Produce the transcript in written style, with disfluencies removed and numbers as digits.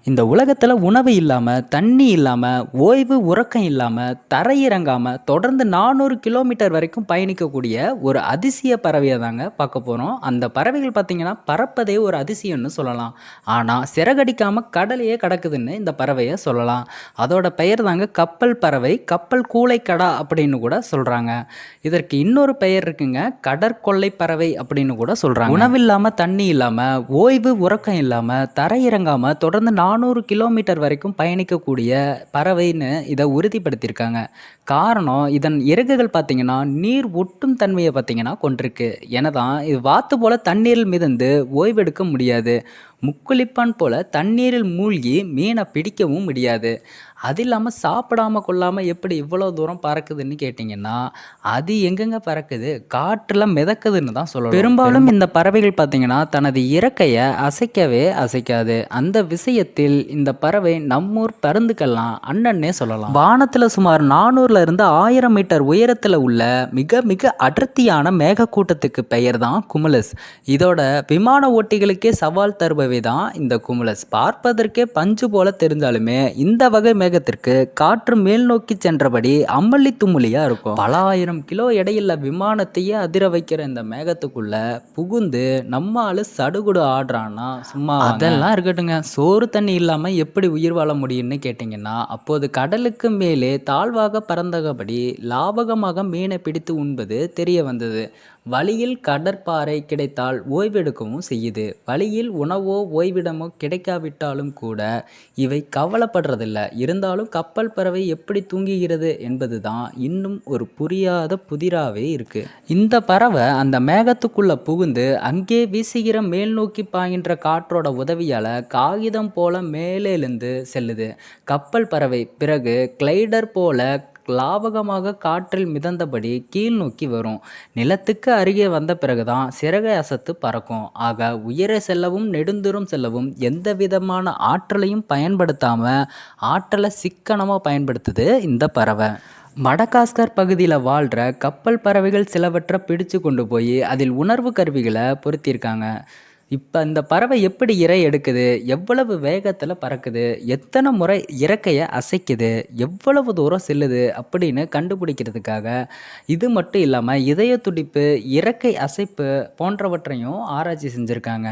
இந்த உலகத்துல உணவு இல்லாம, தண்ணி இல்லாம, ஓய்வு, உறக்கம் இல்லாம, தரையிறங்காம தொடர்ந்து 400 கிலோமீட்டர் வரைக்கும் பயணிக்கக்கூடிய ஒரு அதிசய பறவைய தாங்க பார்க்க போறோம். அந்த பறவைகள் பார்த்தீங்கன்னா, பறப்பதே ஒரு அதிசயம்னு சொல்லலாம். ஆனா, சிறகடிக்காம கடலையே கடக்குதுன்னு இந்த பறவைய சொல்லலாம். அதோட பெயர் தாங்க கப்பல் பறவை, கப்பல் கூளைக்கடா அப்படின்னு கூட சொல்றாங்க. இதற்கு இன்னொரு பெயர் இருக்குங்க, கடற்கொள்ளை பறவை அப்படின்னு கூட சொல்றாங்க. உணவில்லாம, தண்ணி இல்லாம, ஓய்வு, உறக்கம் இல்லாம, தரையிறங்காம தொடர்ந்து 400 கிலோமீட்டர் வரைக்கும் பயணிக்கக்கூடிய பறவைன்னு இதை உறுதிப்படுத்தியிருக்காங்க. காரணம், இதன் இறகுகள் பார்த்தீங்கன்னா நீர் ஒட்டும் தன்மையை பார்த்தீங்கன்னா கொண்டிருக்கு. எனதான் இது வாத்து போல தண்ணீரில் மிதந்து ஓய்வெடுக்க முடியாது. முக்குளிப்பான் போல தண்ணீரில் மூழ்கி மீனை பிடிக்கவும் முடியாது. அது இல்லாமல் சாப்பிடாம கொள்ளாமல் எப்படி இவ்வளோ தூரம் பறக்குதுன்னு கேட்டிங்கன்னா, அது எங்கெங்க பறக்குது, காற்றில் மிதக்குதுன்னு தான் சொல்லணும். பெரும்பாலும் இந்த பறவைகள் பார்த்தீங்கன்னா தனது இறக்கையை அசைக்கவே அசைக்காது. அந்த விஷயத்தில் இந்த பறவை நம்மூர் பருந்துக்கெல்லாம் அண்ணன்னே சொல்லலாம். வானத்தில் சுமார் 400ல இருந்து 1000 மீட்டர் உயரத்தில் உள்ள மிக மிக அடர்த்தியான மேகக்கூட்டத்துக்கு பெயர் தான் குமுலஸ். இதோட விமான ஓட்டிகளுக்கே சவால் தருபவை தான் இந்த குமுலஸ். பார்ப்பதற்கே பஞ்சு போல தெரிந்தாலுமே இந்த வகை மேகத்திற்கு காற்று மேல் நோக்கி சென்றபடி அம்மளி தும்முலியா இருக்கும். பல ஆயிரம் கிலோ எடையுள்ள விமானத்தையே அதிர வைக்கிற இந்த மேகத்துக்குள்ள புகுந்து நம்ம ஆளு சடுகுடு ஆடுறான்னா சும்மா. அதெல்லாம் இருக்கட்டுங்க, சோறு தண்ணி இல்லாம எப்படி உயிர் வாழ முடியும்னு கேட்டீங்கன்னா, அப்போது கடலுக்கு மேலே தாழ்வாக பறந்தபடி லாபகமாக மீனை பிடித்து உண்பது தெரிய வந்தது. வழியில் கடற்பாறை கிடைத்தால் ஓய்வெடுக்கவும் செய்யுது. வழியில் உணவோ ஓய்விடமோ கிடைக்காவிட்டாலும் கூட இவை கவலைப்படுறதில்ல. இருந்தாலும் கப்பல் பறவை எப்படி தூங்குகிறது என்பது தான் இன்னும் ஒரு புரியாத புதிராவே இருக்கு. இந்த பறவை அந்த மேகத்துக்குள்ள புகுந்து அங்கே வீசுகிற மேல் நோக்கி பாய்கின்ற காற்றோட உதவியால காகிதம் போல மேலே எழுந்து செல்லுது. கப்பல் பறவை பிறகு கிளைடர் போல லாவகமாக காற்றில் மிதந்தபடி கீழ் நோக்கி வரும். நிலத்துக்கு அருகே வந்த பிறகுதான் சிறகை அசத்து பறக்கும். ஆக உயர செல்லவும் நெடுந்தூரம் செல்லவும் எந்த விதமான ஆற்றலையும் பயன்படுத்தாம ஆற்றலை சிக்கனமா பயன்படுத்துது இந்த பறவை. மடகாஸ்கர் பகுதியில் வாழ்கிற கப்பல் பறவைகள் சிலவற்றை பிடிச்சு கொண்டு போய் அதில் உணர்வு கருவிகளை பொருத்தியிருக்காங்க. இப்போ இந்த பறவை எப்படி இரை எடுக்குது, எவ்வளவு வேகத்தில் பறக்குது, எத்தனை முறை இறக்கையை அசைக்குது, எவ்வளவு தூரம் செல்லுது அப்படின்னு கண்டுபிடிக்கிறதுக்காக இது மட்டும் இல்லாமல் இதய துடிப்பு, இறக்கை அசைப்பு போன்றவற்றையும் ஆராய்ச்சி செஞ்சுருக்காங்க.